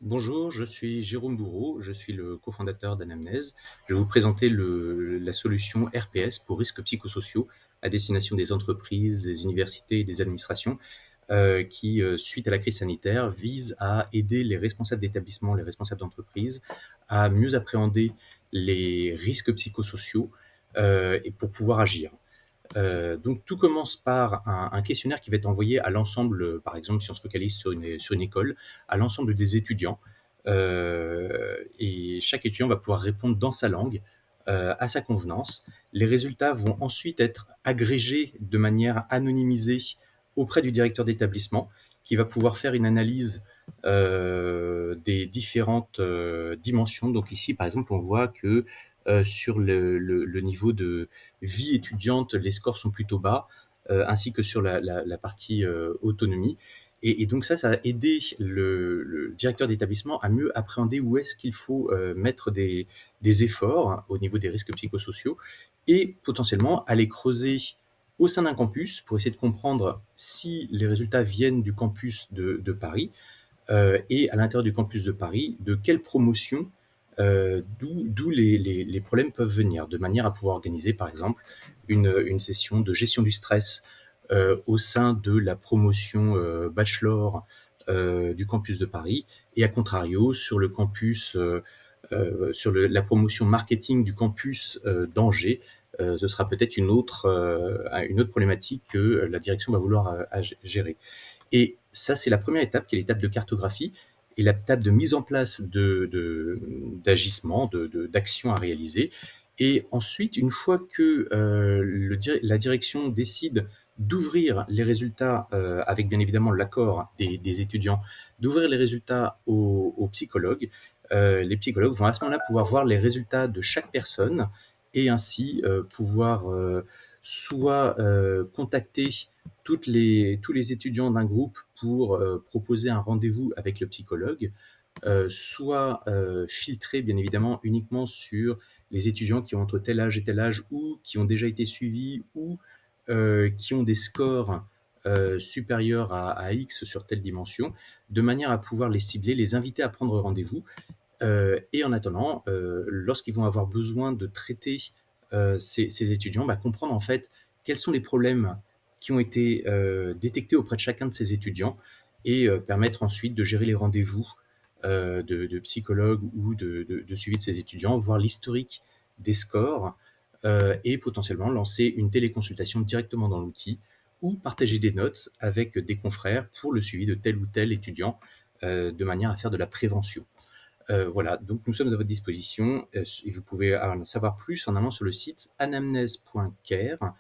Bonjour, je suis Jérôme Bourreau, je suis le cofondateur d'Anamnèse. Je vais vous présenter la solution RPS pour risques psychosociaux à destination des entreprises, des universités et des administrations qui, suite à la crise sanitaire, vise à aider les responsables d'établissements, les responsables d'entreprises à mieux appréhender les risques psychosociaux et pour pouvoir agir. Donc tout commence par un questionnaire qui va être envoyé à l'ensemble, par exemple, si on se focalise sur une école, à l'ensemble des étudiants. Et chaque étudiant va pouvoir répondre dans sa langue, à sa convenance. Les résultats vont ensuite être agrégés de manière anonymisée auprès du directeur d'établissement, qui va pouvoir faire une analyse, des différentes, dimensions. Donc ici, par exemple, on voit que, sur le niveau de vie étudiante, les scores sont plutôt bas, ainsi que sur la partie autonomie. Et donc ça va aider le directeur d'établissement à mieux appréhender où est-ce qu'il faut mettre des efforts hein, au niveau des risques psychosociaux et potentiellement aller creuser au sein d'un campus pour essayer de comprendre si les résultats viennent du campus de Paris et à l'intérieur du campus de Paris, de quelle promotion, d'où les problèmes peuvent venir, de manière à pouvoir organiser, par exemple, une session de gestion du stress au sein de la promotion bachelor du campus de Paris, et à contrario, sur le campus, sur la promotion marketing du campus d'Angers, ce sera peut-être une autre problématique que la direction va vouloir gérer. Et ça, c'est la première étape, qui est l'étape de cartographie et l'étape de mise en place d'agissements, d'actions à réaliser. Et ensuite, une fois que la direction décide d'ouvrir les résultats, avec bien évidemment l'accord des étudiants, d'ouvrir les résultats aux psychologues, les psychologues vont à ce moment-là pouvoir voir les résultats de chaque personne et ainsi pouvoir soit contacter tous les étudiants d'un groupe pour proposer un rendez-vous avec le psychologue, soit filtrer bien évidemment uniquement sur les étudiants qui ont entre tel âge et tel âge ou qui ont déjà été suivis ou qui ont des scores supérieurs à X sur telle dimension, de manière à pouvoir les cibler, les inviter à prendre rendez-vous. Et en attendant, lorsqu'ils vont avoir besoin de traiter ces étudiants, comprendre en fait quels sont les problèmes qui ont été détectés auprès de chacun de ces étudiants et permettre ensuite de gérer les rendez-vous de psychologues ou de suivi de ces étudiants, voir l'historique des scores et potentiellement lancer une téléconsultation directement dans l'outil ou partager des notes avec des confrères pour le suivi de tel ou tel étudiant de manière à faire de la prévention. Voilà, donc nous sommes à votre disposition et vous pouvez en savoir plus en allant sur le site anamnèse.care